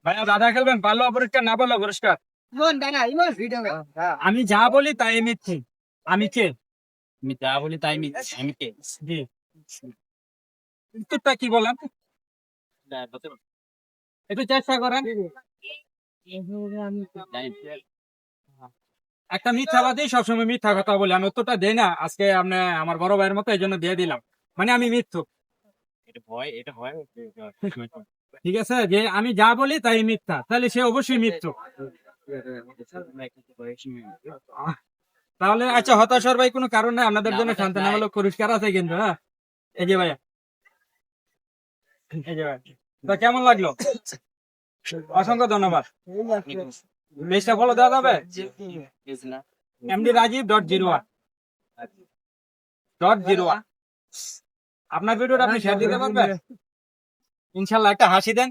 ভাইয়া দাদা খেলবেন, পারলো অপরিষ্কার, না পারলো পরিষ্কার। আমি যা বলি তাই মিথ্যে। আমি কে? আমি যা বলি তাই আমি কে? জি, উত্তরটা কি বলেন, একটু চেষ্টা করেন। একটা মিথ্যাবাদী সবসময় মিথ্যা কথা বলে, আমি উত্তরটা দেই না আজকে, আপনি আমার বড় ভাইয়ের মতো এই জন্য দিয়ে দিলাম, মানে আমি মিথ্যুক। এটা হয় ঠিক আছে, যে আমি যা বলি তাই মিথ্যা, তাহলে সে অবশ্যই মিথ্যুক। তাহলে আচ্ছা, হতাশার ভাই কোনো কারণ নেই, আপনাদের জন্য সান্ত্বনামূলক পুরস্কার আছে কিন্তু। হ্যাঁ, এই যে ভাইয়া, এই যে ভাই, তো কেমন লাগলো? অসংখ্য ধন্যবাদ। পেজটা ফলো দেওয়া যাবে? MD Rajiv.01.01 আপনার ভিডিওটা আপনি শেয়ার দিতে পারবেন? ইনশাল্লাহ একটা হাসি দেন।